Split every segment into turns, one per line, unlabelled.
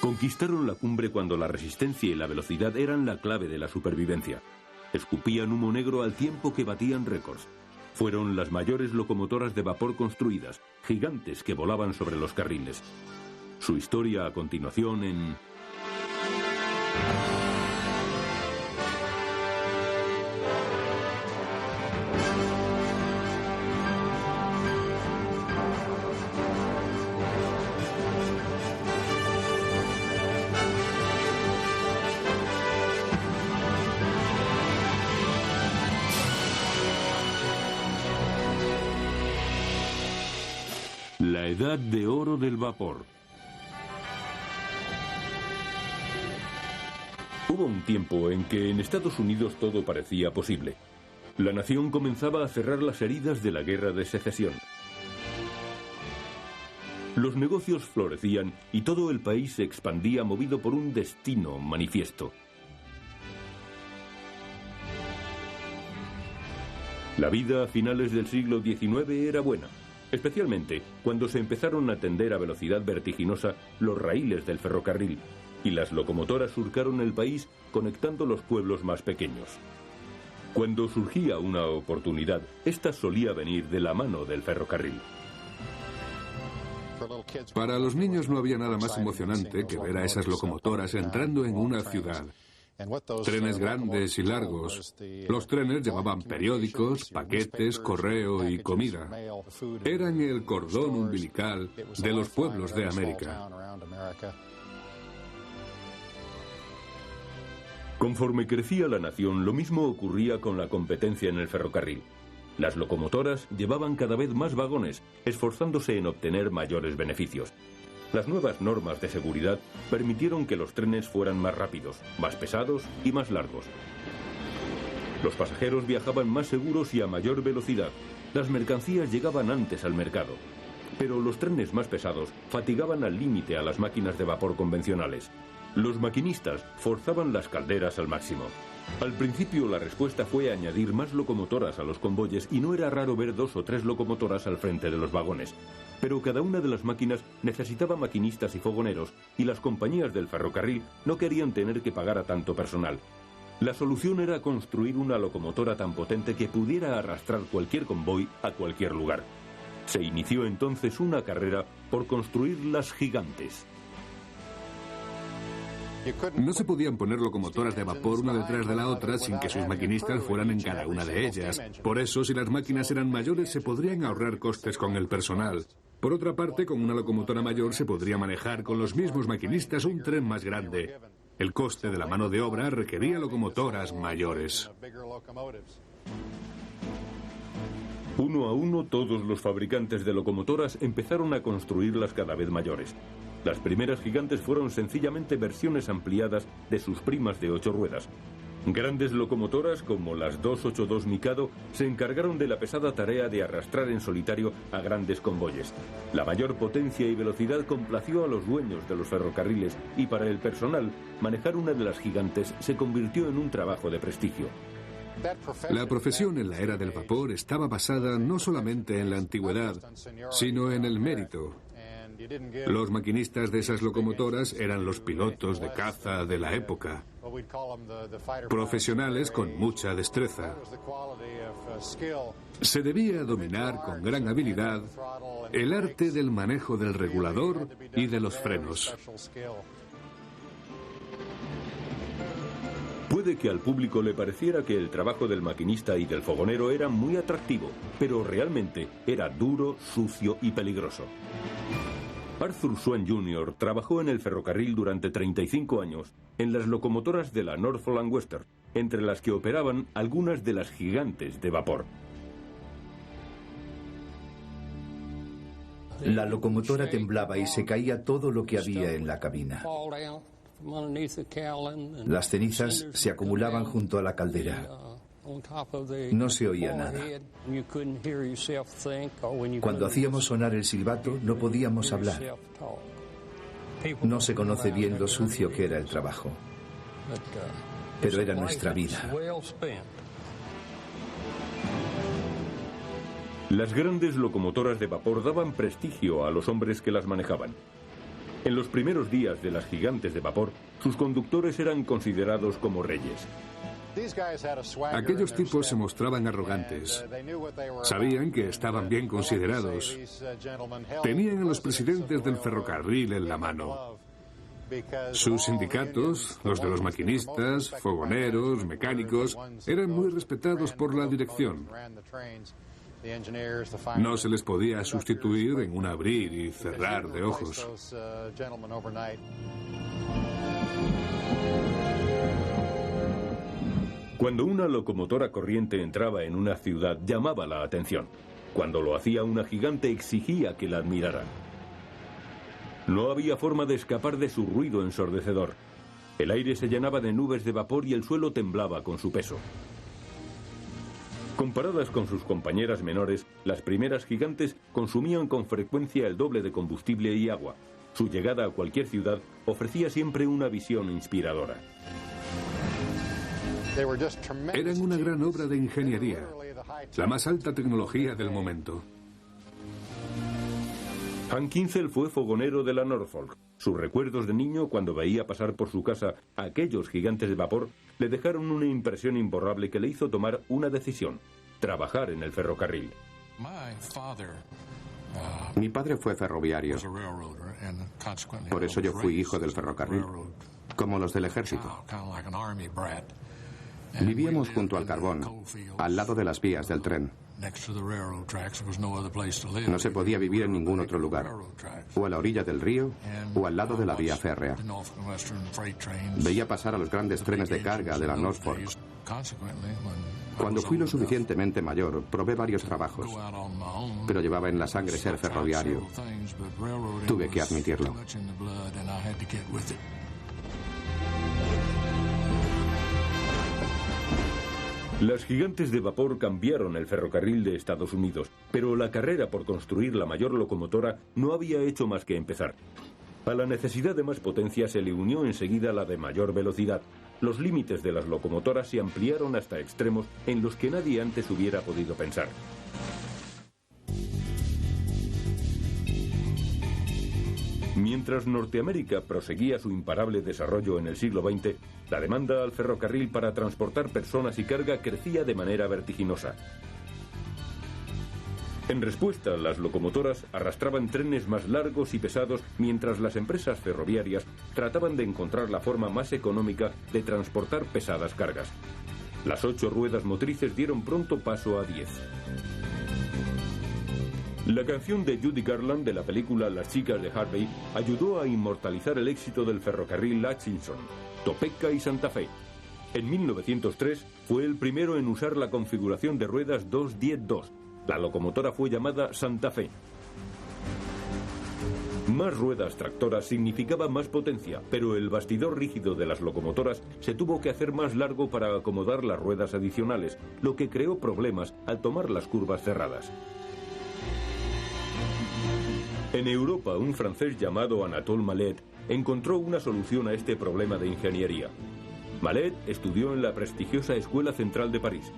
Conquistaron la cumbre cuando la resistencia y la velocidad eran la clave de la supervivencia. Escupían humo negro al tiempo que batían récords. Fueron las mayores locomotoras de vapor construidas, gigantes que volaban sobre los carriles. Su historia a continuación en... La edad de oro del vapor. Hubo un tiempo en que en Estados Unidos todo parecía posible. La nación comenzaba a cerrar las heridas de la guerra de secesión. Los negocios florecían y todo el país se expandía movido por un destino manifiesto. La vida a finales del siglo XIX era buena. Especialmente cuando se empezaron a tender a velocidad vertiginosa los raíles del ferrocarril y las locomotoras surcaron el país conectando los pueblos más pequeños. Cuando surgía una oportunidad, esta solía venir de la mano del ferrocarril.
Para los niños no había nada más emocionante que ver a esas locomotoras entrando en una ciudad. Trenes grandes y largos. Los trenes llevaban periódicos, paquetes, correo y comida. Eran el cordón umbilical de los pueblos de América.
Conforme crecía la nación, lo mismo ocurría con la competencia en el ferrocarril. Las locomotoras llevaban cada vez más vagones, esforzándose en obtener mayores beneficios. Las nuevas normas de seguridad permitieron que los trenes fueran más rápidos, más pesados y más largos. Los pasajeros viajaban más seguros y a mayor velocidad. Las mercancías llegaban antes al mercado. Pero los trenes más pesados fatigaban al límite a las máquinas de vapor convencionales. Los maquinistas forzaban las calderas al máximo. Al principio la respuesta fue añadir más locomotoras a los convoyes y no era raro ver 2 o 3 locomotoras al frente de los vagones. Pero cada una de las máquinas necesitaba maquinistas y fogoneros y las compañías del ferrocarril no querían tener que pagar a tanto personal. La solución era construir una locomotora tan potente que pudiera arrastrar cualquier convoy a cualquier lugar. Se inició entonces una carrera por construir las gigantes.
No se podían poner locomotoras de vapor una detrás de la otra sin que sus maquinistas fueran en cada una de ellas. Por eso, si las máquinas eran mayores, se podrían ahorrar costes con el personal. Por otra parte, con una locomotora mayor se podría manejar con los mismos maquinistas un tren más grande. El coste de la mano de obra requería locomotoras mayores.
Uno a uno, todos los fabricantes de locomotoras empezaron a construirlas cada vez mayores. Las primeras gigantes fueron sencillamente versiones ampliadas de sus primas de 8 ruedas. Grandes locomotoras como las 282 Mikado se encargaron de la pesada tarea de arrastrar en solitario a grandes convoyes. La mayor potencia y velocidad complació a los dueños de los ferrocarriles y para el personal, manejar una de las gigantes se convirtió en un trabajo de prestigio.
La profesión en la era del vapor estaba basada no solamente en la antigüedad, sino en el mérito. Los maquinistas de esas locomotoras eran los pilotos de caza de la época, profesionales con mucha destreza. Se debía dominar con gran habilidad el arte del manejo del regulador y de los frenos.
Puede que al público le pareciera que el trabajo del maquinista y del fogonero era muy atractivo, pero realmente era duro, sucio y peligroso. Arthur Swan Jr. trabajó en el ferrocarril durante 35 años en las locomotoras de la Norfolk Western, entre las que operaban algunas de las gigantes de vapor.
La locomotora temblaba y se caía todo lo que había en la cabina. Las cenizas se acumulaban junto a la caldera. No se oía nada. Cuando hacíamos sonar el silbato, no podíamos hablar. No se conoce bien lo sucio que era el trabajo, pero era nuestra vida.
Las grandes locomotoras de vapor daban prestigio a los hombres que las manejaban. En los primeros días de las gigantes de vapor, sus conductores eran considerados como reyes.
Aquellos tipos se mostraban arrogantes. Sabían que estaban bien considerados. Tenían a los presidentes del ferrocarril en la mano. Sus sindicatos, los de los maquinistas, fogoneros, mecánicos, eran muy respetados por la dirección. No se les podía sustituir en un abrir y cerrar de ojos.
Cuando una locomotora corriente entraba en una ciudad, llamaba la atención. Cuando lo hacía una gigante, exigía que la admiraran. No había forma de escapar de su ruido ensordecedor. El aire se llenaba de nubes de vapor y el suelo temblaba con su peso. Comparadas con sus compañeras menores, las primeras gigantes consumían con frecuencia el doble de combustible y agua. Su llegada a cualquier ciudad ofrecía siempre una visión inspiradora.
Eran una gran obra de ingeniería, la más alta tecnología del momento.
Hank Kinzel fue fogonero de la Norfolk. Sus recuerdos de niño, cuando veía pasar por su casa a aquellos gigantes de vapor, le dejaron una impresión imborrable que le hizo tomar una decisión: trabajar en el ferrocarril.
Mi padre fue ferroviario. Por eso yo fui hijo del ferrocarril, como los del ejército. Vivíamos junto al carbón, al lado de las vías del tren. No se podía vivir en ningún otro lugar, o a la orilla del río, o al lado de la vía férrea. Veía pasar a los grandes trenes de carga de la Norfolk. Cuando fui lo suficientemente mayor, probé varios trabajos, pero llevaba en la sangre ser ferroviario. Tuve que admitirlo.
Las gigantes de vapor cambiaron el ferrocarril de Estados Unidos, pero la carrera por construir la mayor locomotora no había hecho más que empezar. A la necesidad de más potencia se le unió enseguida la de mayor velocidad. Los límites de las locomotoras se ampliaron hasta extremos en los que nadie antes hubiera podido pensar. Mientras Norteamérica proseguía su imparable desarrollo en el siglo XX, la demanda al ferrocarril para transportar personas y carga crecía de manera vertiginosa. En respuesta, las locomotoras arrastraban trenes más largos y pesados, mientras las empresas ferroviarias trataban de encontrar la forma más económica de transportar pesadas cargas. Las 8 ruedas motrices dieron pronto paso a 10. La canción de Judy Garland de la película Las chicas de Harvey ayudó a inmortalizar el éxito del ferrocarril Hutchinson, Topeka y Santa Fe. En 1903 fue el primero en usar la configuración de ruedas 2-10-2. La locomotora fue llamada Santa Fe. Más ruedas tractoras significaba más potencia, pero el bastidor rígido de las locomotoras se tuvo que hacer más largo para acomodar las ruedas adicionales, lo que creó problemas al tomar las curvas cerradas. En Europa, un francés llamado Anatole Mallet encontró una solución a este problema de ingeniería. Mallet estudió en la prestigiosa Escuela Central de París.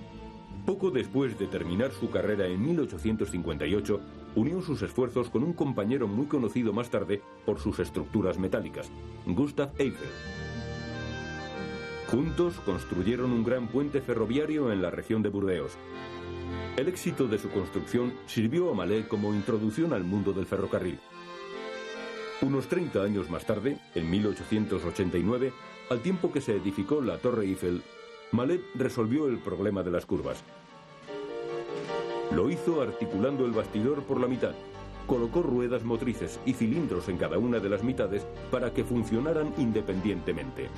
Poco después de terminar su carrera en 1858, unió sus esfuerzos con un compañero muy conocido más tarde por sus estructuras metálicas, Gustave Eiffel. Juntos construyeron un gran puente ferroviario en la región de Burdeos. El éxito de su construcción sirvió a Mallet como introducción al mundo del ferrocarril. Unos 30 años más tarde, en 1889, al tiempo que se edificó la Torre Eiffel, Mallet resolvió el problema de las curvas. Lo hizo articulando el bastidor por la mitad. Colocó ruedas motrices y cilindros en cada una de las mitades para que funcionaran independientemente.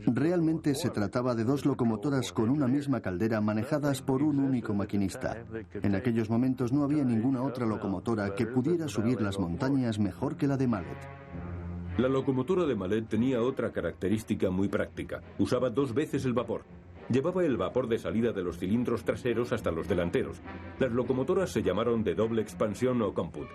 Realmente se trataba de 2 locomotoras con una misma caldera manejadas por un único maquinista. En aquellos momentos no había ninguna otra locomotora que pudiera subir las montañas mejor que la de Mallet.
La locomotora de Mallet tenía otra característica muy práctica. Usaba 2 veces el vapor. Llevaba el vapor de salida de los cilindros traseros hasta los delanteros. Las locomotoras se llamaron de doble expansión o comput.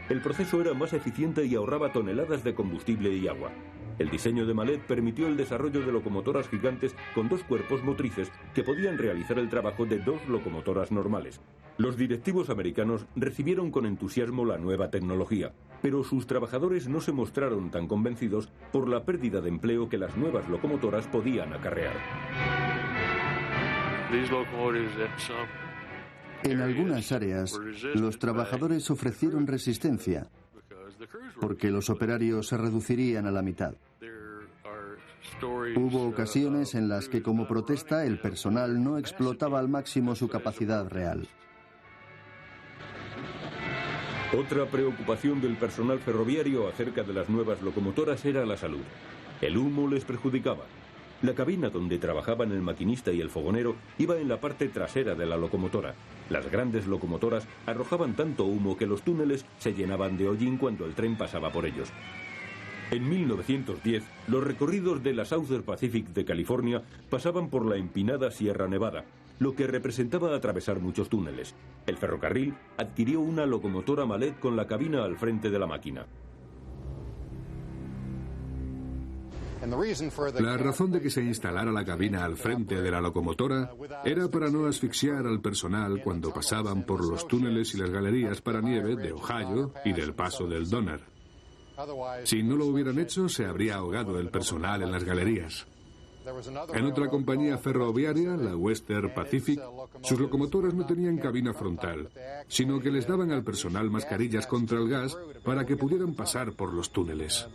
El proceso era más eficiente y ahorraba toneladas de combustible y agua. El diseño de Mallet permitió el desarrollo de locomotoras gigantes con 2 cuerpos motrices que podían realizar el trabajo de 2 locomotoras normales. Los directivos americanos recibieron con entusiasmo la nueva tecnología, pero sus trabajadores no se mostraron tan convencidos por la pérdida de empleo que las nuevas locomotoras podían acarrear.
En algunas áreas, los trabajadores ofrecieron resistencia, porque los operarios se reducirían a la mitad. Hubo ocasiones en las que, como protesta, el personal no explotaba al máximo su capacidad real.
Otra preocupación del personal ferroviario acerca de las nuevas locomotoras era la salud. El humo les perjudicaba. La cabina donde trabajaban el maquinista y el fogonero iba en la parte trasera de la locomotora. Las grandes locomotoras arrojaban tanto humo que los túneles se llenaban de hollín cuando el tren pasaba por ellos. En 1910, los recorridos de la Southern Pacific de California pasaban por la empinada Sierra Nevada, lo que representaba atravesar muchos túneles. El ferrocarril adquirió una locomotora Mallet con la cabina al frente de la máquina.
La razón de que se instalara la cabina al frente de la locomotora era para no asfixiar al personal cuando pasaban por los túneles y las galerías para nieve de Ohio y del paso del Donner. Si no lo hubieran hecho, se habría ahogado el personal en las galerías. En otra compañía ferroviaria, la Western Pacific, sus locomotoras no tenían cabina frontal, sino que les daban al personal mascarillas contra el gas para que pudieran pasar por los túneles.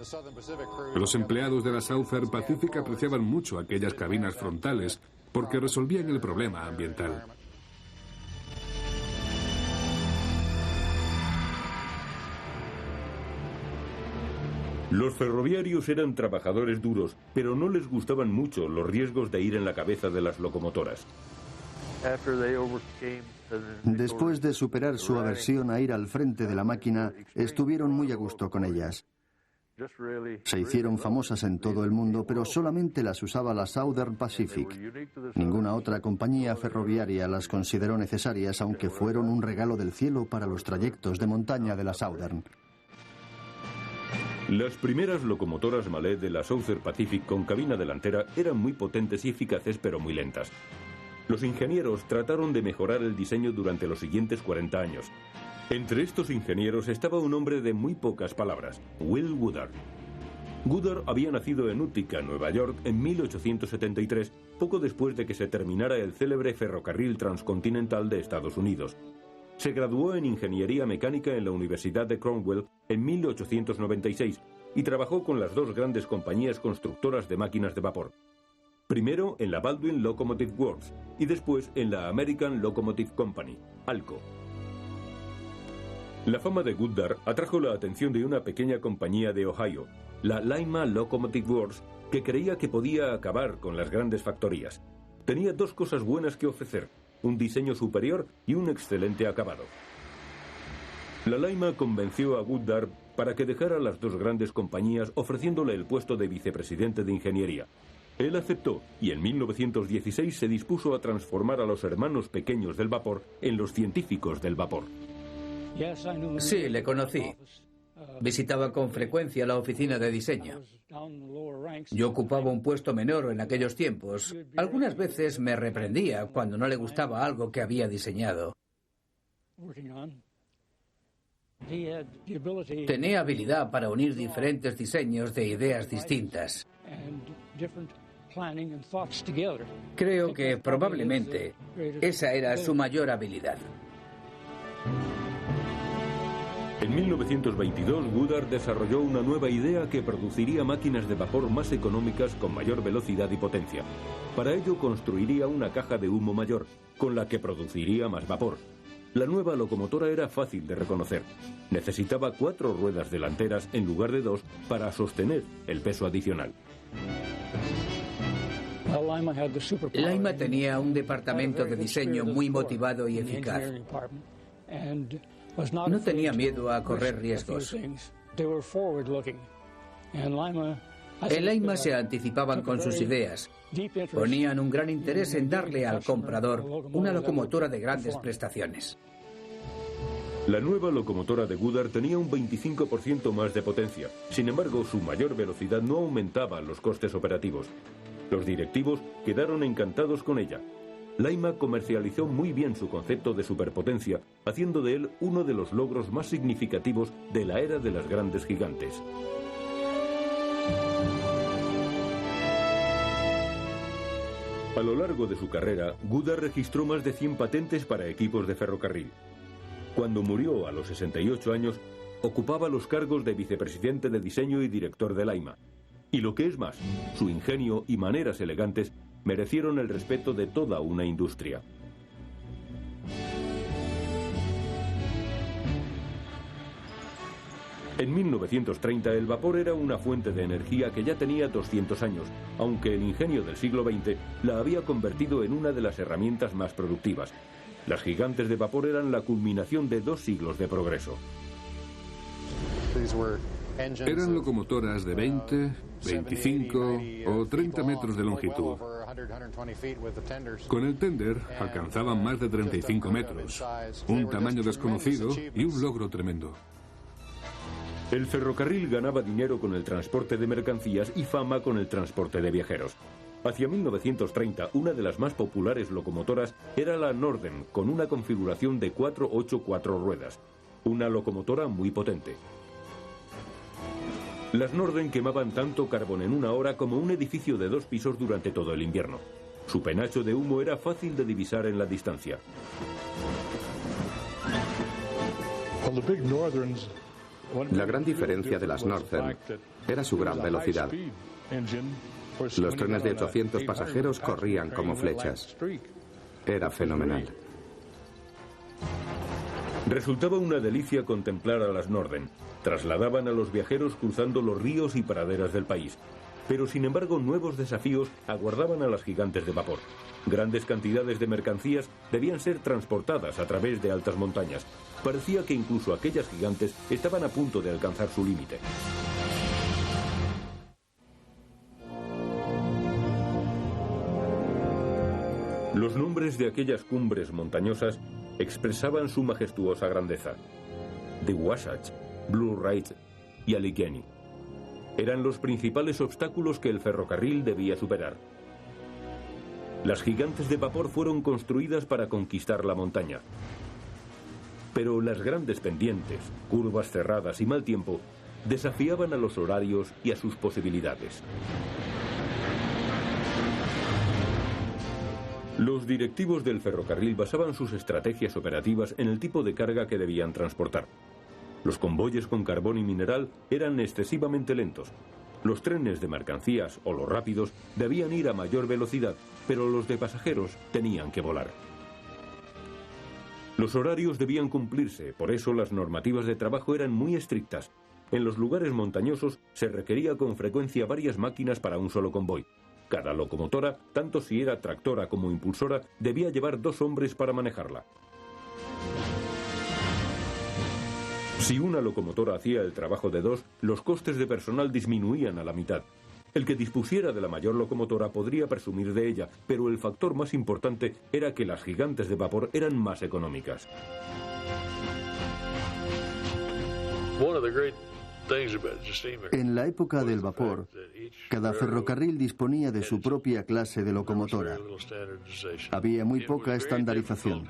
Los empleados de la Southern Pacific apreciaban mucho aquellas cabinas frontales porque resolvían el problema ambiental.
Los ferroviarios eran trabajadores duros, pero no les gustaban mucho los riesgos de ir en la cabeza de las locomotoras.
Después de superar su aversión a ir al frente de la máquina, estuvieron muy a gusto con ellas. Se hicieron famosas en todo el mundo, pero solamente las usaba la Southern Pacific. Ninguna otra compañía ferroviaria las consideró necesarias, aunque fueron un regalo del cielo para los trayectos de montaña de la Southern.
Las primeras locomotoras Mallet de la Southern Pacific con cabina delantera eran muy potentes y eficaces, pero muy lentas. Los ingenieros trataron de mejorar el diseño durante los siguientes 40 años. Entre estos ingenieros estaba un hombre de muy pocas palabras, Will Goddard. Goddard había nacido en Utica, Nueva York, en 1873, poco después de que se terminara el célebre ferrocarril transcontinental de Estados Unidos. Se graduó en Ingeniería Mecánica en la Universidad de Cornell en 1896 y trabajó con las 2 grandes compañías constructoras de máquinas de vapor. Primero en la Baldwin Locomotive Works y después en la American Locomotive Company, ALCO. La fama de Goddard atrajo la atención de una pequeña compañía de Ohio, la Lima Locomotive Works, que creía que podía acabar con las grandes factorías. Tenía 2 cosas buenas que ofrecer: un diseño superior y un excelente acabado. La Lima convenció a Goddard para que dejara las 2 grandes compañías, ofreciéndole el puesto de vicepresidente de ingeniería. Él aceptó y en 1916 se dispuso a transformar a los hermanos pequeños del vapor en los científicos del vapor.
Sí, le conocí. Visitaba con frecuencia la oficina de diseño. Yo ocupaba un puesto menor en aquellos tiempos. Algunas veces me reprendía cuando no le gustaba algo que había diseñado. Tenía habilidad para unir diferentes diseños de ideas distintas. Creo que probablemente esa era su mayor habilidad.
En 1922, Goddard desarrolló una nueva idea que produciría máquinas de vapor más económicas con mayor velocidad y potencia. Para ello construiría una caja de humo mayor, con la que produciría más vapor. La nueva locomotora era fácil de reconocer. Necesitaba 4 ruedas delanteras en lugar de 2 para sostener el peso adicional.
Lima tenía un departamento de diseño muy motivado y eficaz. No tenía miedo a correr riesgos. En Lima se anticipaban con sus ideas. Ponían un gran interés en darle al comprador una locomotora de grandes prestaciones.
La nueva locomotora de Goodyear tenía un 25% más de potencia. Sin embargo, su mayor velocidad no aumentaba los costes operativos. Los directivos quedaron encantados con ella. Lima comercializó muy bien su concepto de superpotencia, haciendo de él uno de los logros más significativos de la era de las grandes gigantes. A lo largo de su carrera, Goodyear registró más de 100 patentes para equipos de ferrocarril. Cuando murió a los 68 años, ocupaba los cargos de vicepresidente de diseño y director de Lima. Y lo que es más, su ingenio y maneras elegantes merecieron el respeto de toda una industria. En 1930 el vapor era una fuente de energía que ya tenía 200 años, aunque el ingenio del siglo XX la había convertido en una de las herramientas más productivas. Las gigantes de vapor eran la culminación de 2 siglos de progreso.
Eran locomotoras de 20, 25 o 30 metros de longitud. Con el tender alcanzaban más de 35 metros, un tamaño desconocido y un logro tremendo.
El ferrocarril ganaba dinero con el transporte de mercancías y fama con el transporte de viajeros. Hacia 1930, una de las más populares locomotoras era la Northern, con una configuración de 4 ruedas. Una locomotora muy potente. Las Northern quemaban tanto carbón en una hora como un edificio de 2 pisos durante todo el invierno. Su penacho de humo era fácil de divisar en la distancia.
La gran diferencia de las Northern era su gran velocidad. Los trenes de 800 pasajeros corrían como flechas. Era fenomenal.
Resultaba una delicia contemplar a las Northern. Trasladaban a los viajeros cruzando los ríos y praderas del país. Pero sin embargo, nuevos desafíos aguardaban a las gigantes de vapor. Grandes cantidades de mercancías debían ser transportadas a través de altas montañas. Parecía que incluso aquellas gigantes estaban a punto de alcanzar su límite. Los nombres de aquellas cumbres montañosas expresaban su majestuosa grandeza. The Wasatch, Blue Ridge y Allegheny eran los principales obstáculos que el ferrocarril debía superar. Las gigantes de vapor fueron construidas para conquistar la montaña. Pero las grandes pendientes, curvas cerradas y mal tiempo desafiaban a los horarios y a sus posibilidades. Los directivos del ferrocarril basaban sus estrategias operativas en el tipo de carga que debían transportar. Los convoyes con carbón y mineral eran excesivamente lentos. Los trenes de mercancías o los rápidos debían ir a mayor velocidad, pero los de pasajeros tenían que volar. Los horarios debían cumplirse, por eso las normativas de trabajo eran muy estrictas. En los lugares montañosos se requería con frecuencia varias máquinas para un solo convoy. Cada locomotora, tanto si era tractora como impulsora, debía llevar 2 hombres para manejarla. Si una locomotora hacía el trabajo de 2, los costes de personal disminuían a la mitad. El que dispusiera de la mayor locomotora podría presumir de ella, pero el factor más importante era que las gigantes de vapor eran más económicas.
En la época del vapor, cada ferrocarril disponía de su propia clase de locomotora. Había muy poca estandarización.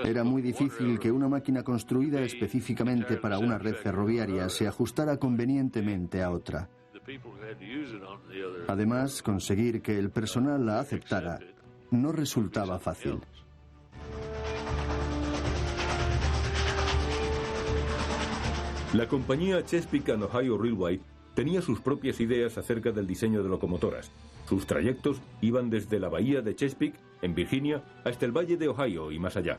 Era muy difícil que una máquina construida específicamente para una red ferroviaria se ajustara convenientemente a otra. Además, conseguir que el personal la aceptara no resultaba fácil.
La compañía Chesapeake and Ohio Railway tenía sus propias ideas acerca del diseño de locomotoras. Sus trayectos iban desde la bahía de Chesapeake, en Virginia, hasta el valle de Ohio y más allá.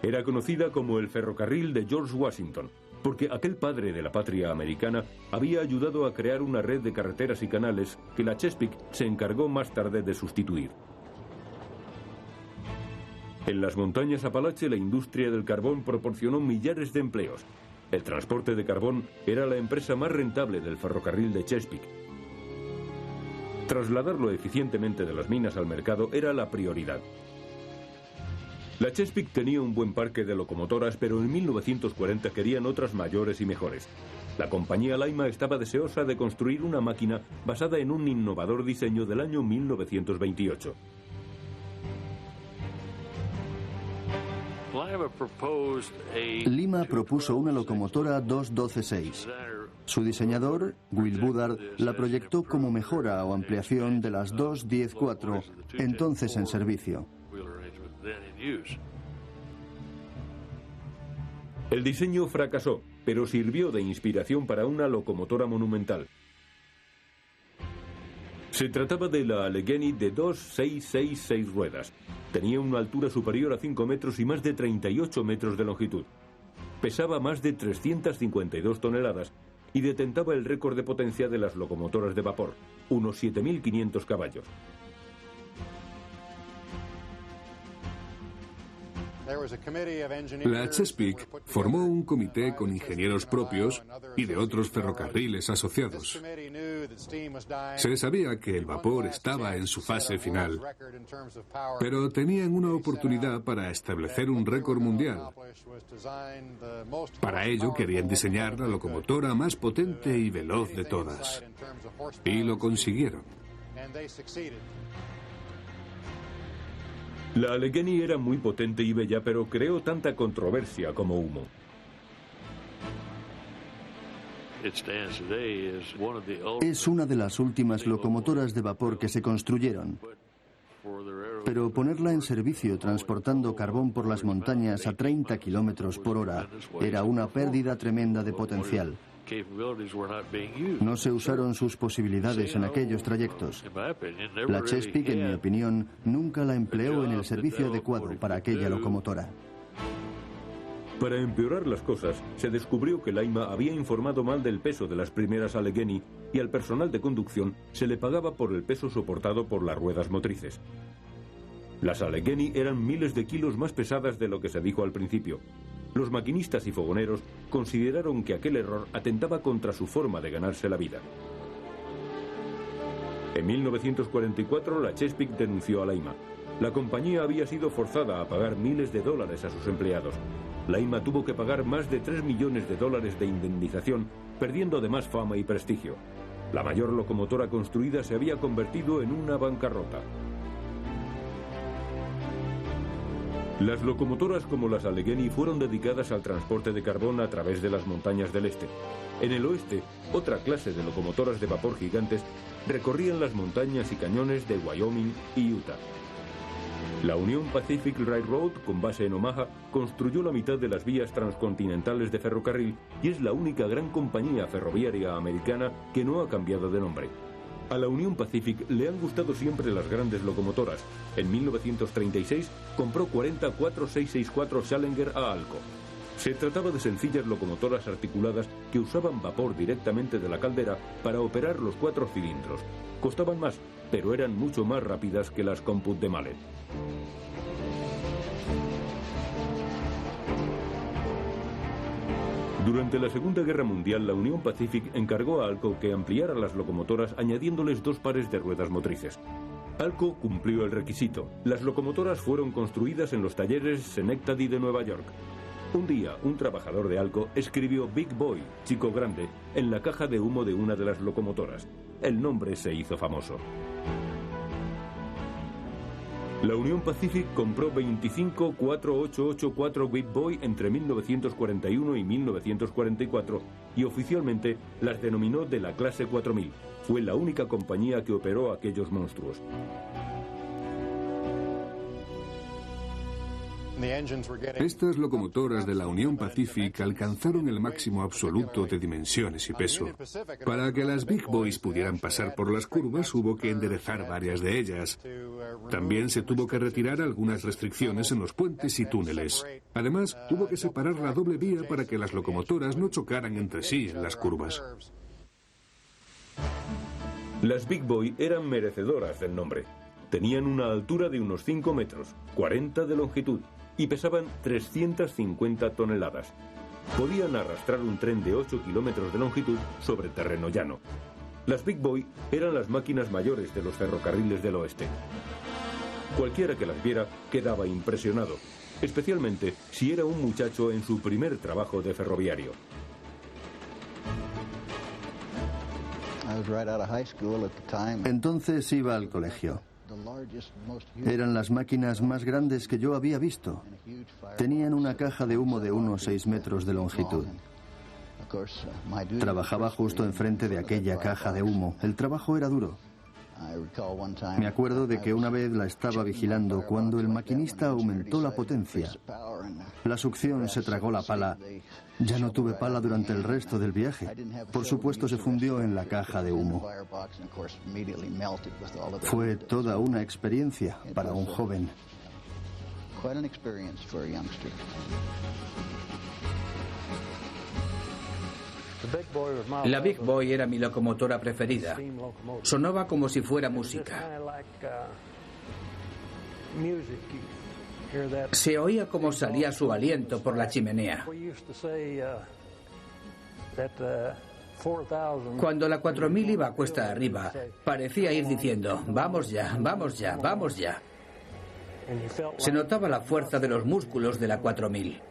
Era conocida como el ferrocarril de George Washington, porque aquel padre de la patria americana había ayudado a crear una red de carreteras y canales que la Chesapeake se encargó más tarde de sustituir. En las montañas Apalache, la industria del carbón proporcionó millares de empleos. El transporte de carbón era la empresa más rentable del ferrocarril de Chesapeake. Trasladarlo eficientemente de las minas al mercado era la prioridad. La Chesapeake tenía un buen parque de locomotoras, pero en 1940 querían otras mayores y mejores. La compañía Lima estaba deseosa de construir una máquina basada en un innovador diseño del año 1928.
Lima propuso una locomotora 212-6. Su diseñador, Will Bullard, la proyectó como mejora o ampliación de las 210-4, entonces en servicio.
El diseño fracasó, pero sirvió de inspiración para una locomotora monumental. Se trataba de la Allegheny de 2-6-6-6 ruedas. Tenía una altura superior a 5 metros y más de 38 metros de longitud. Pesaba más de 352 toneladas y detentaba el récord de potencia de las locomotoras de vapor, unos 7.500 caballos.
La Chesapeake formó un comité con ingenieros propios y de otros ferrocarriles asociados. Se sabía que el vapor estaba en su fase final, pero tenían una oportunidad para establecer un récord mundial. Para ello querían diseñar la locomotora más potente y veloz de todas. Y lo consiguieron.
La Allegheny era muy potente y bella, pero creó tanta controversia como humo.
Es una de las últimas locomotoras de vapor que se construyeron. Pero ponerla en servicio transportando carbón por las montañas a 30 kilómetros por hora era una pérdida tremenda de potencial. No se usaron sus posibilidades en aquellos trayectos. La Chesapeake, en mi opinión, nunca la empleó en el servicio adecuado para aquella locomotora.
Para empeorar las cosas, se descubrió que Lima había informado mal del peso de las primeras Allegheny y al personal de conducción se le pagaba por el peso soportado por las ruedas motrices. Las Allegheny eran miles de kilos más pesadas de lo que se dijo al principio. Los maquinistas y fogoneros consideraron que aquel error atentaba contra su forma de ganarse la vida. En 1944, la Chesapeake denunció a Lima. La compañía había sido forzada a pagar miles de dólares a sus empleados. Lima tuvo que pagar más de $3 millones de indemnización, perdiendo además fama y prestigio. La mayor locomotora construida se había convertido en una bancarrota. Las locomotoras como las Allegheny fueron dedicadas al transporte de carbón a través de las montañas del este. En el oeste, otra clase de locomotoras de vapor gigantes recorrían las montañas y cañones de Wyoming y Utah. La Union Pacific Railroad, con base en Omaha, construyó la mitad de las vías transcontinentales de ferrocarril y es la única gran compañía ferroviaria americana que no ha cambiado de nombre. A la Union Pacific le han gustado siempre las grandes locomotoras. En 1936 compró 40 4664 Challenger a Alco. Se trataba de sencillas locomotoras articuladas que usaban vapor directamente de la caldera para operar los 4 cilindros. Costaban más, pero eran mucho más rápidas que las Comput de Mallet. Durante la Segunda Guerra Mundial, la Union Pacific encargó a Alco que ampliara las locomotoras añadiéndoles 2 pares de ruedas motrices. Alco cumplió el requisito. Las locomotoras fueron construidas en los talleres Schenectady de Nueva York. Un día, un trabajador de Alco escribió Big Boy, chico grande, en la caja de humo de una de las locomotoras. El nombre se hizo famoso. La Union Pacific compró 25 4884 Big Boy entre 1941 y 1944 y oficialmente las denominó de la clase 4000. Fue la única compañía que operó aquellos monstruos.
Estas locomotoras de la Union Pacific alcanzaron el máximo absoluto de dimensiones y peso. Para que las Big Boys pudieran pasar por las curvas hubo que enderezar varias de ellas. También se tuvo que retirar algunas restricciones en los puentes y túneles. Además, hubo que separar la doble vía para que las locomotoras no chocaran entre sí en las curvas.
Las Big Boy eran merecedoras del nombre. Tenían una altura de unos 5 metros, 40 de longitud, y pesaban 350 toneladas. Podían arrastrar un tren de 8 kilómetros de longitud sobre terreno llano. Las Big Boy eran las máquinas mayores de los ferrocarriles del oeste. Cualquiera que las viera quedaba impresionado. especialmente si era un muchacho en su primer trabajo de ferroviario.
Entonces iba al colegio. Eran las máquinas más grandes que yo había visto. Tenían una caja de humo de unos 6 metros de longitud. Trabajaba justo enfrente de aquella caja de humo. El trabajo era duro. Me acuerdo de que una vez la estaba vigilando cuando el maquinista aumentó la potencia. La succión se tragó la pala. Ya no tuve pala durante el resto del viaje. Por supuesto, se fundió en la caja de humo. Fue toda una experiencia para un joven.
La Big Boy era mi locomotora preferida. Sonaba como si fuera música. Se oía como salía su aliento por la chimenea. Cuando la 4000 iba a cuesta arriba, parecía ir diciendo, vamos ya, vamos ya, vamos ya. Se notaba la fuerza de los músculos de la 4000.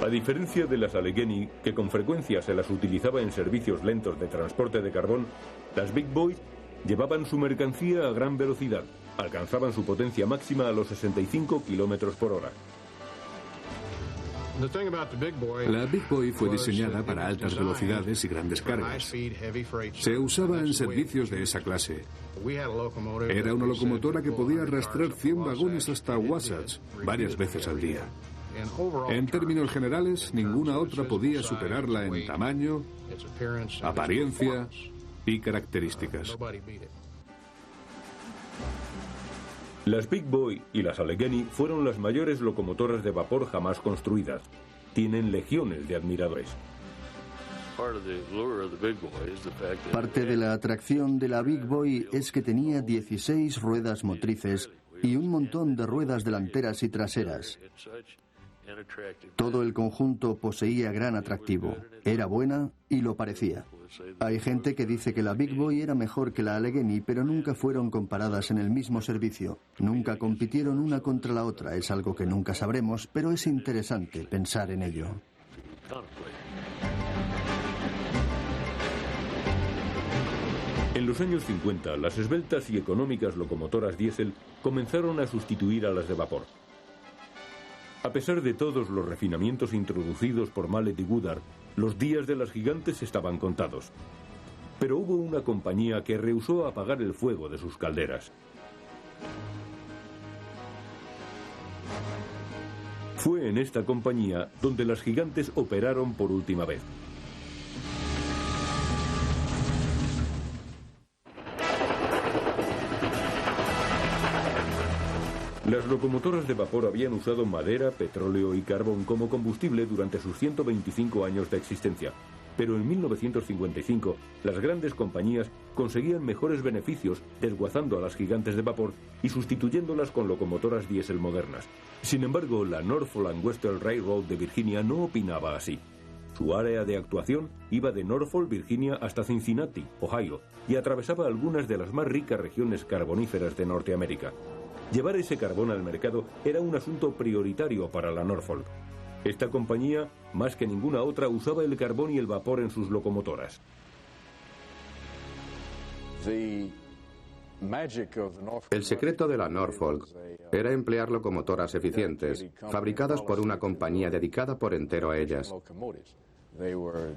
A diferencia de las Allegheny, que con frecuencia se las utilizaba en servicios lentos de transporte de carbón, las Big Boy llevaban su mercancía a gran velocidad. Alcanzaban su potencia máxima a los 65 kilómetros por hora.
La Big Boy fue diseñada para altas velocidades y grandes cargas. Se usaba en servicios de esa clase. Era una locomotora que podía arrastrar 100 vagones hasta Wasatch varias veces al día. En términos generales, ninguna otra podía superarla en tamaño, apariencia y características.
Las Big Boy y las Allegheny fueron las mayores locomotoras de vapor jamás construidas. Tienen legiones de admiradores.
Parte de la atracción de la Big Boy es que tenía 16 ruedas motrices y un montón de ruedas delanteras y traseras. Todo el conjunto poseía gran atractivo. Era buena y lo parecía. Hay gente que dice que la Big Boy era mejor que la Allegheny, pero nunca fueron comparadas en el mismo servicio. Nunca compitieron una contra la otra. Es algo que nunca sabremos, pero es interesante pensar en ello.
En los años 50, las esbeltas y económicas locomotoras diésel comenzaron a sustituir a las de vapor. A pesar de todos los refinamientos introducidos por Mallet y Woodard, los días de las gigantes estaban contados. Pero hubo una compañía que rehusó apagar el fuego de sus calderas. Fue en esta compañía donde las gigantes operaron por última vez. Las locomotoras de vapor habían usado madera, petróleo y carbón como combustible durante sus 125 años de existencia. Pero en 1955, las grandes compañías conseguían mejores beneficios desguazando a las gigantes de vapor y sustituyéndolas con locomotoras diésel modernas. Sin embargo, la Norfolk and Western Railroad de Virginia no opinaba así. Su área de actuación iba de Norfolk, Virginia, hasta Cincinnati, Ohio, y atravesaba algunas de las más ricas regiones carboníferas de Norteamérica. Llevar ese carbón al mercado era un asunto prioritario para la Norfolk. Esta compañía, más que ninguna otra, usaba el carbón y el vapor en sus locomotoras.
El secreto de la Norfolk era emplear locomotoras eficientes, fabricadas por una compañía dedicada por entero a ellas.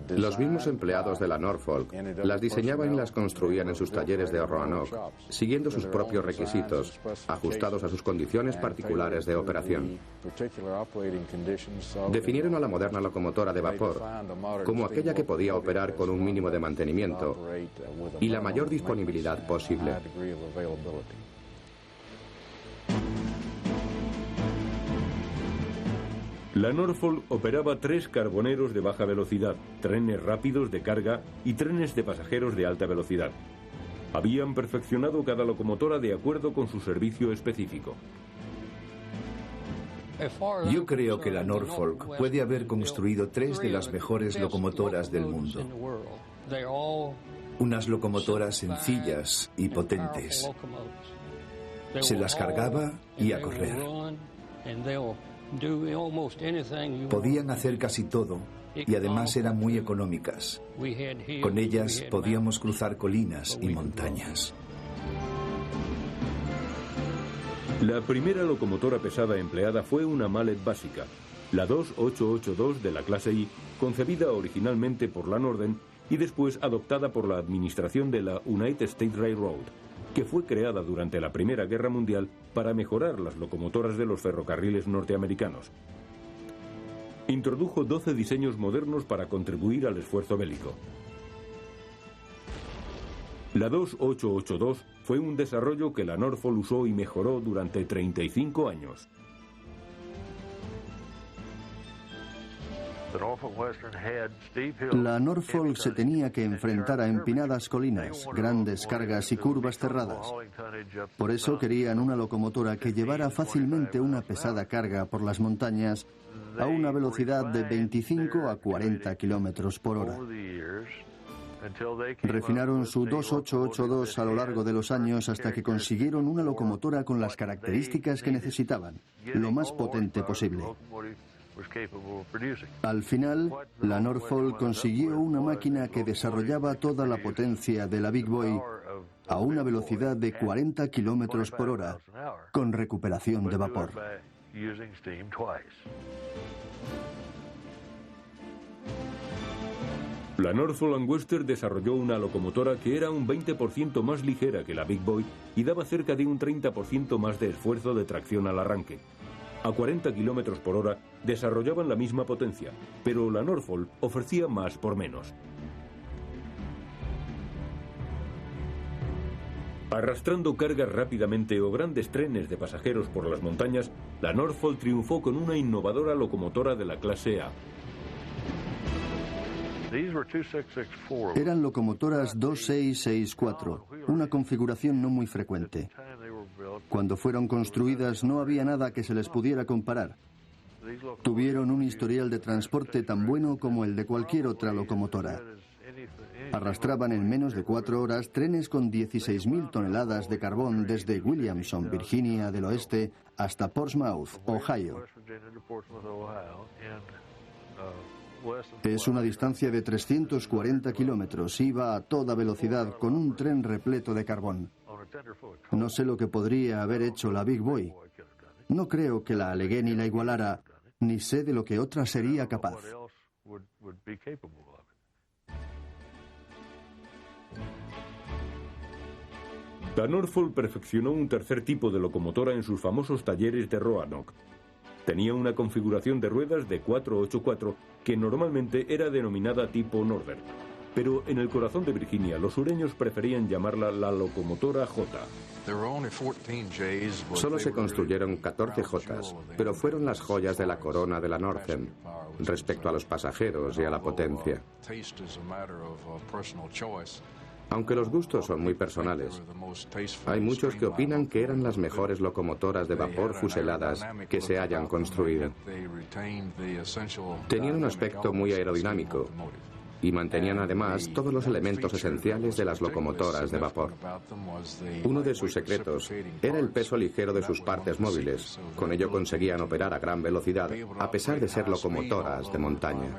Los mismos empleados de la Norfolk las diseñaban y las construían en sus talleres de Roanoke, siguiendo sus propios requisitos, ajustados a sus condiciones particulares de operación. Definieron a la moderna locomotora de vapor como aquella que podía operar con un mínimo de mantenimiento y la mayor disponibilidad posible.
La Norfolk operaba 3 carboneros de baja velocidad, trenes rápidos de carga y trenes de pasajeros de alta velocidad. Habían perfeccionado cada locomotora de acuerdo con su servicio específico.
Yo creo que la Norfolk puede haber construido 3 de las mejores locomotoras del mundo. Unas locomotoras sencillas y potentes. Se las cargaba y a correr. Podían hacer casi todo y además eran muy económicas. Con ellas podíamos cruzar colinas y montañas.
La primera locomotora pesada empleada fue una Mallet básica, la 2882 de la clase I, concebida originalmente por la Northern y después adoptada por la administración de la United States Railroad, que fue creada durante la Primera Guerra Mundial para mejorar las locomotoras de los ferrocarriles norteamericanos. Introdujo 12 diseños modernos para contribuir al esfuerzo bélico. La 2882 fue un desarrollo que la Norfolk usó y mejoró durante 35 años.
La Norfolk se tenía que enfrentar a empinadas colinas, grandes cargas y curvas cerradas. Por eso querían una locomotora que llevara fácilmente una pesada carga por las montañas a una velocidad de 25 a 40 kilómetros por hora. Refinaron su 2882 a lo largo de los años hasta que consiguieron una locomotora con las características que necesitaban, lo más potente posible. Al final, la Norfolk consiguió una máquina que desarrollaba toda la potencia de la Big Boy a una velocidad de 40 kilómetros por hora, con recuperación de vapor.
La Norfolk Western desarrolló una locomotora que era un 20% más ligera que la Big Boy y daba cerca de un 30% más de esfuerzo de tracción al arranque. A 40 kilómetros por hora desarrollaban la misma potencia, pero la Norfolk ofrecía más por menos. Arrastrando cargas rápidamente o grandes trenes de pasajeros por las montañas, la Norfolk triunfó con una innovadora locomotora de la clase A.
Eran locomotoras 2664, una configuración no muy frecuente. Cuando fueron construidas no había nada que se les pudiera comparar. Tuvieron un historial de transporte tan bueno como el de cualquier otra locomotora. Arrastraban en menos de 4 horas trenes con 16.000 toneladas de carbón desde Williamson, Virginia del Oeste, hasta Portsmouth, Ohio. Es una distancia de 340 kilómetros. Iba a toda velocidad con un tren repleto de carbón. No sé lo que podría haber hecho la Big Boy. No creo que la Allegheny la igualara, ni sé de lo que otra sería capaz.
La Norfolk perfeccionó un tercer tipo de locomotora en sus famosos talleres de Roanoke. Tenía una configuración de ruedas de 484 que normalmente era denominada tipo Northern, pero en el corazón de Virginia los sureños preferían llamarla la locomotora J.
Solo se construyeron 14 Jotas, pero fueron las joyas de la corona de la Northern respecto a los pasajeros y a la potencia. Aunque los gustos son muy personales, hay muchos que opinan que eran las mejores locomotoras de vapor fuseladas que se hayan construido. Tenían un aspecto muy aerodinámico y mantenían además todos los elementos esenciales de las locomotoras de vapor. Uno de sus secretos era el peso ligero de sus partes móviles. Con ello conseguían operar a gran velocidad, a pesar de ser locomotoras de montaña.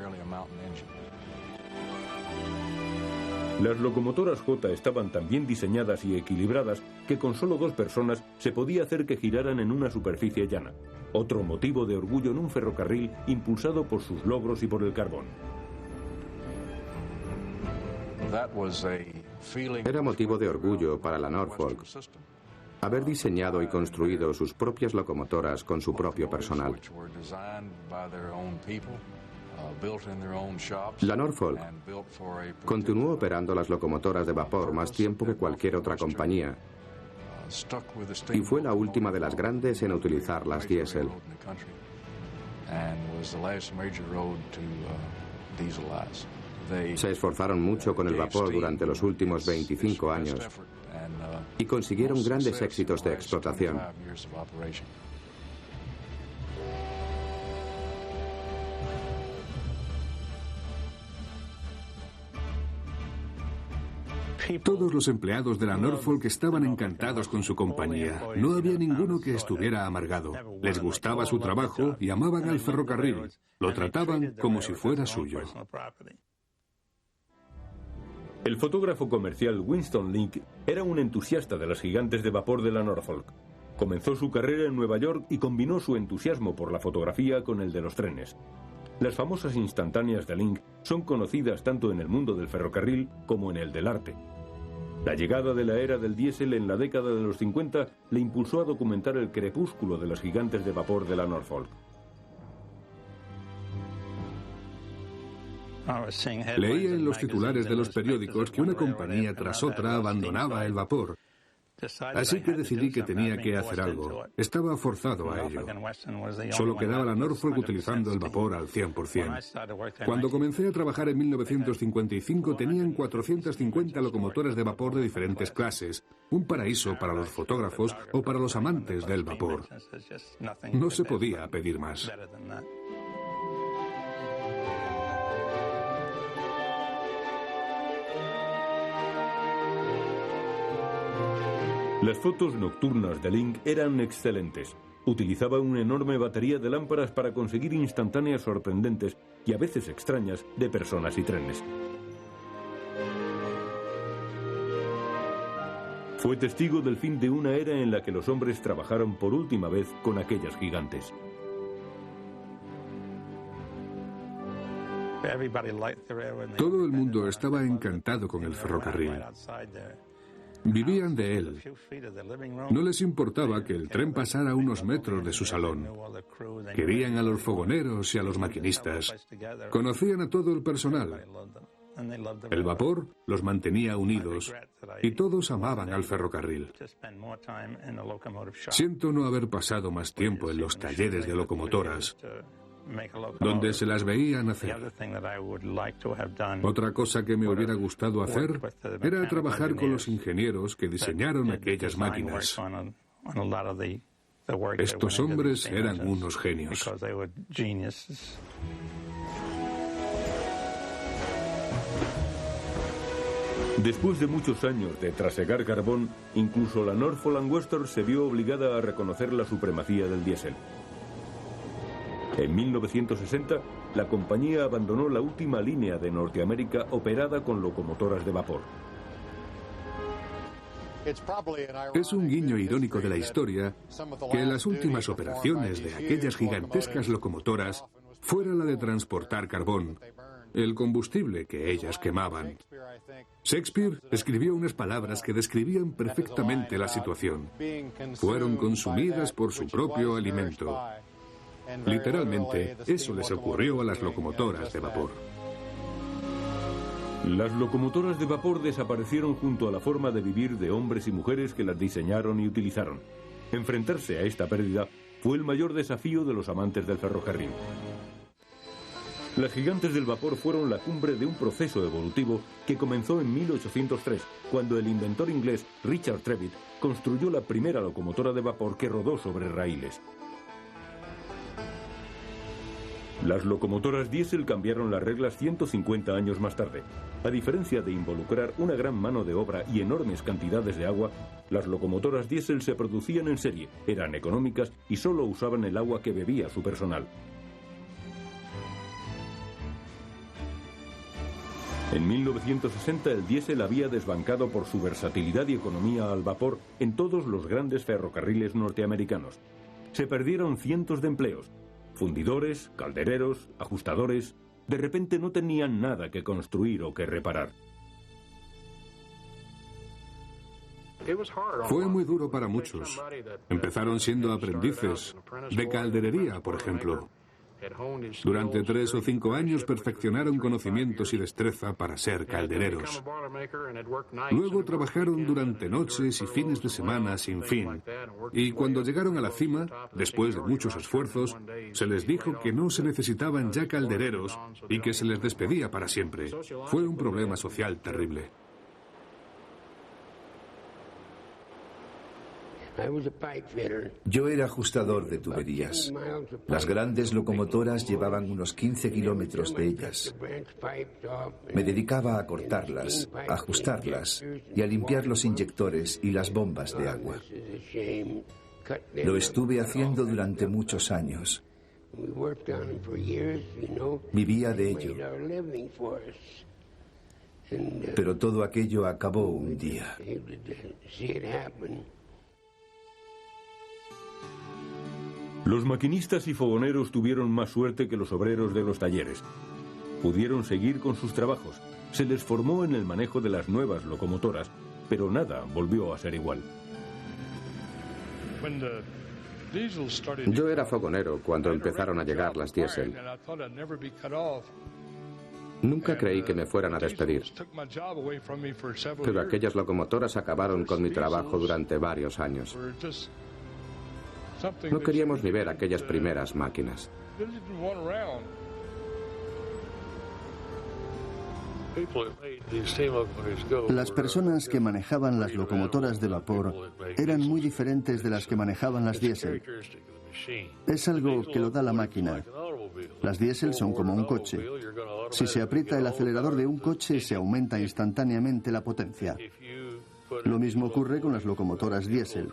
Las locomotoras J estaban tan bien diseñadas y equilibradas que con solo 2 personas se podía hacer que giraran en una superficie llana. Otro motivo de orgullo en un ferrocarril impulsado por sus logros y por el carbón.
Era motivo de orgullo para la Norfolk haber diseñado y construido sus propias locomotoras con su propio personal. La Norfolk continuó operando las locomotoras de vapor más tiempo que cualquier otra compañía y fue la última de las grandes en utilizar las diésel. Se esforzaron mucho con el vapor durante los últimos 25 años y consiguieron grandes éxitos de explotación.
Todos los empleados de la Norfolk estaban encantados con su compañía. No había ninguno que estuviera amargado. Les gustaba su trabajo y amaban al ferrocarril. Lo trataban como si fuera suyo.
El fotógrafo comercial Winston Link era un entusiasta de las gigantes de vapor de la Norfolk. Comenzó su carrera en Nueva York y combinó su entusiasmo por la fotografía con el de los trenes. Las famosas instantáneas de Link son conocidas tanto en el mundo del ferrocarril como en el del arte. La llegada de la era del diésel en la década de los 50 le impulsó a documentar el crepúsculo de las gigantes de vapor de la Norfolk.
Leía en los titulares de los periódicos que una compañía tras otra abandonaba el vapor. Así que decidí que tenía que hacer algo. Estaba forzado a ello. Solo quedaba la Norfolk utilizando el vapor al 100%. Cuando comencé a trabajar en 1955 tenían 450 locomotoras de vapor de diferentes clases, un paraíso para los fotógrafos o para los amantes del vapor. No se podía pedir más.
Las fotos nocturnas de Link eran excelentes. Utilizaba una enorme batería de lámparas para conseguir instantáneas sorprendentes y a veces extrañas de personas y trenes. Fue testigo del fin de una era en la que los hombres trabajaron por última vez con aquellas gigantes.
Todo el mundo estaba encantado con el ferrocarril. Vivían de él. No les importaba que el tren pasara a unos metros de su salón. Querían a los fogoneros y a los maquinistas. Conocían a todo el personal. El vapor los mantenía unidos y todos amaban al ferrocarril. Siento no haber pasado más tiempo en los talleres de locomotoras, donde se las veía nacer. Otra cosa que me hubiera gustado hacer era trabajar con los ingenieros que diseñaron aquellas máquinas. Estos hombres eran unos genios.
Después de muchos años de trasegar carbón, incluso la Norfolk Western se vio obligada a reconocer la supremacía del diésel. En 1960, la compañía abandonó la última línea de Norteamérica operada con locomotoras de vapor.
Es un guiño irónico de la historia que las últimas operaciones de aquellas gigantescas locomotoras fuera la de transportar carbón, el combustible que ellas quemaban. Shakespeare escribió unas palabras que describían perfectamente la situación. Fueron consumidas por su propio alimento. Literalmente, eso les ocurrió a las locomotoras de vapor.
Las locomotoras de vapor desaparecieron junto a la forma de vivir de hombres y mujeres que las diseñaron y utilizaron. Enfrentarse a esta pérdida fue el mayor desafío de los amantes del ferrocarril. Las gigantes del vapor fueron la cumbre de un proceso evolutivo que comenzó en 1803, cuando el inventor inglés Richard Trevithick construyó la primera locomotora de vapor que rodó sobre raíles. Las locomotoras diésel cambiaron las reglas 150 años más tarde. A diferencia de involucrar una gran mano de obra y enormes cantidades de agua, las locomotoras diésel se producían en serie, eran económicas y solo usaban el agua que bebía su personal. En 1960 el diésel había desbancado por su versatilidad y economía al vapor en todos los grandes ferrocarriles norteamericanos. Se perdieron cientos de empleos. Fundidores, caldereros, ajustadores, de repente no tenían nada que construir o que reparar.
Fue muy duro para muchos. Empezaron siendo aprendices de calderería, por ejemplo. Durante 3 o 5 años perfeccionaron conocimientos y destreza para ser caldereros. Luego trabajaron durante noches y fines de semana sin fin. Y cuando llegaron a la cima, después de muchos esfuerzos, se les dijo que no se necesitaban ya caldereros y que se les despedía para siempre. Fue un problema social terrible.
Yo era ajustador de tuberías. Las grandes locomotoras llevaban unos 15 kilómetros de ellas. Me dedicaba a cortarlas, a ajustarlas y a limpiar los inyectores y las bombas de agua. Lo estuve haciendo durante muchos años. Vivía de ello. Pero todo aquello acabó un día.
Los maquinistas y fogoneros tuvieron más suerte que los obreros de los talleres. Pudieron seguir con sus trabajos. Se les formó en el manejo de las nuevas locomotoras, pero nada volvió a ser igual.
Yo era fogonero cuando empezaron a llegar las diésel. Nunca creí que me fueran a despedir. Pero aquellas locomotoras acabaron con mi trabajo durante varios años. No queríamos ni ver aquellas primeras máquinas.
Las personas que manejaban las locomotoras de vapor eran muy diferentes de las que manejaban las diésel. Es algo que lo da la máquina. Las diésel son como un coche. Si se aprieta el acelerador de un coche, se aumenta instantáneamente la potencia. Lo mismo ocurre con las locomotoras diésel.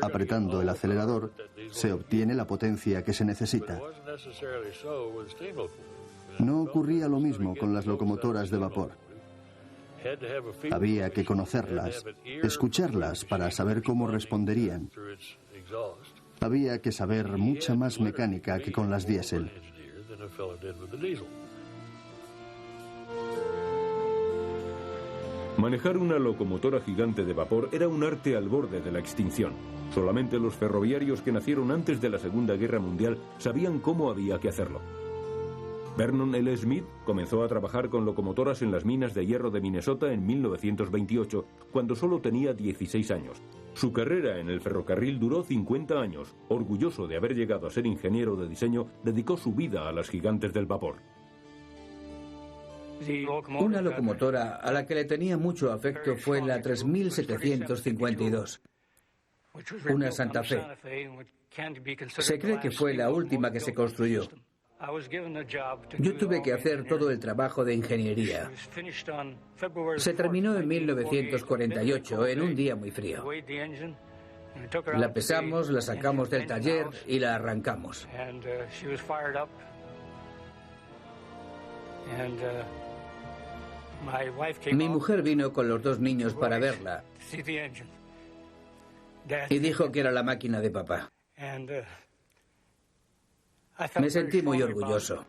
Apretando el acelerador, se obtiene la potencia que se necesita. No ocurría lo mismo con las locomotoras de vapor. Había que conocerlas, escucharlas para saber cómo responderían. Había que saber mucha más mecánica que con las diésel.
Manejar una locomotora gigante de vapor era un arte al borde de la extinción. Solamente los ferroviarios que nacieron antes de la Segunda Guerra Mundial sabían cómo había que hacerlo. Vernon L. Smith comenzó a trabajar con locomotoras en las minas de hierro de Minnesota en 1928, cuando solo tenía 16 años. Su carrera en el ferrocarril duró 50 años. Orgulloso de haber llegado a ser ingeniero de diseño, dedicó su vida a las gigantes del vapor.
Una locomotora a la que le tenía mucho afecto fue la 3752, una Santa Fe. Se cree que fue la última que se construyó. Yo tuve que hacer todo el trabajo de ingeniería. Se terminó en 1948, en un día muy frío. La pesamos, la sacamos del taller y la arrancamos. Mi mujer vino con los dos niños para verla y dijo que era la máquina de papá. Me sentí muy orgulloso.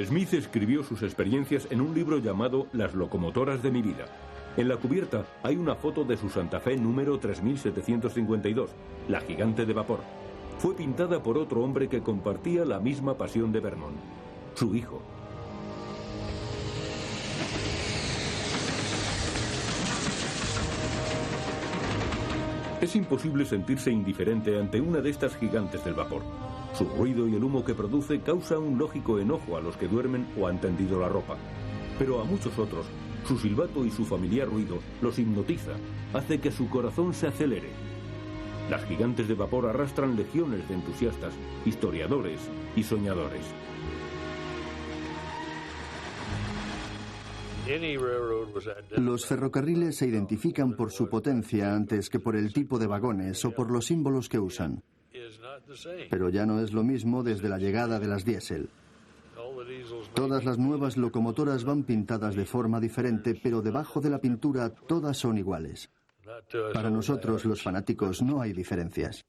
Smith escribió sus experiencias en un libro llamado Las locomotoras de mi vida. En la cubierta hay una foto de su Santa Fe número 3752, la gigante de vapor. Fue pintada por otro hombre que compartía la misma pasión de Vernon, su hijo. Es imposible sentirse indiferente ante una de estas gigantes del vapor. Su ruido y el humo que produce causa un lógico enojo a los que duermen o han tendido la ropa. Pero a muchos otros, su silbato y su familiar ruido los hipnotiza, hace que su corazón se acelere. Las gigantes de vapor arrastran legiones de entusiastas, historiadores y soñadores.
Los ferrocarriles se identifican por su potencia antes que por el tipo de vagones o por los símbolos que usan. Pero ya no es lo mismo desde la llegada de las diésel. Todas las nuevas locomotoras van pintadas de forma diferente, pero debajo de la pintura todas son iguales. Para nosotros, los fanáticos, no hay diferencias.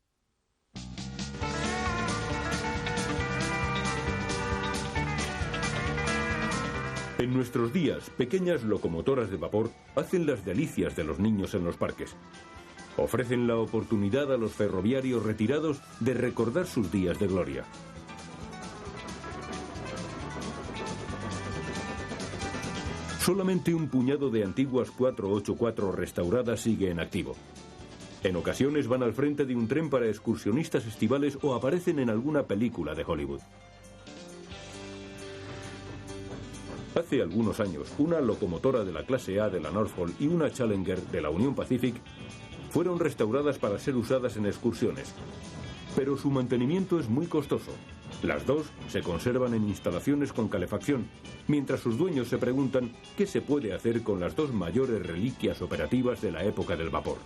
En nuestros días, pequeñas locomotoras de vapor hacen las delicias de los niños en los parques. Ofrecen la oportunidad a los ferroviarios retirados de recordar sus días de gloria. Solamente un puñado de antiguas 484 restauradas sigue en activo. En ocasiones van al frente de un tren para excursionistas estivales o aparecen en alguna película de Hollywood. Hace algunos años, una locomotora de la clase A de la Norfolk y una Challenger de la Union Pacific fueron restauradas para ser usadas en excursiones. Pero su mantenimiento es muy costoso. Las dos se conservan en instalaciones con calefacción, mientras sus dueños se preguntan qué se puede hacer con las dos mayores reliquias operativas de la época del vapor.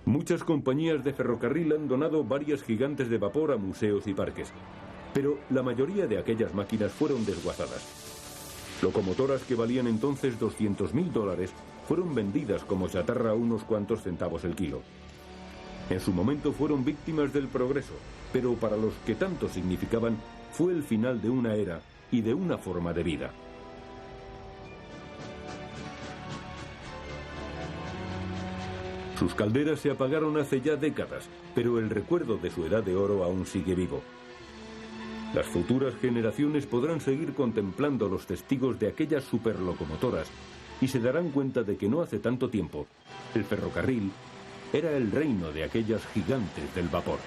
Muchas compañías de ferrocarril han donado varias gigantes de vapor a museos y parques, pero la mayoría de aquellas máquinas fueron desguazadas. Locomotoras que valían entonces $200.000 fueron vendidas como chatarra a unos cuantos centavos el kilo. En su momento fueron víctimas del progreso, pero para los que tanto significaban fue el final de una era y de una forma de vida. Sus calderas se apagaron hace ya décadas, pero el recuerdo de su edad de oro aún sigue vivo. Las futuras generaciones podrán seguir contemplando los testigos de aquellas superlocomotoras y se darán cuenta de que no hace tanto tiempo el ferrocarril era el reino de aquellas gigantes del vapor.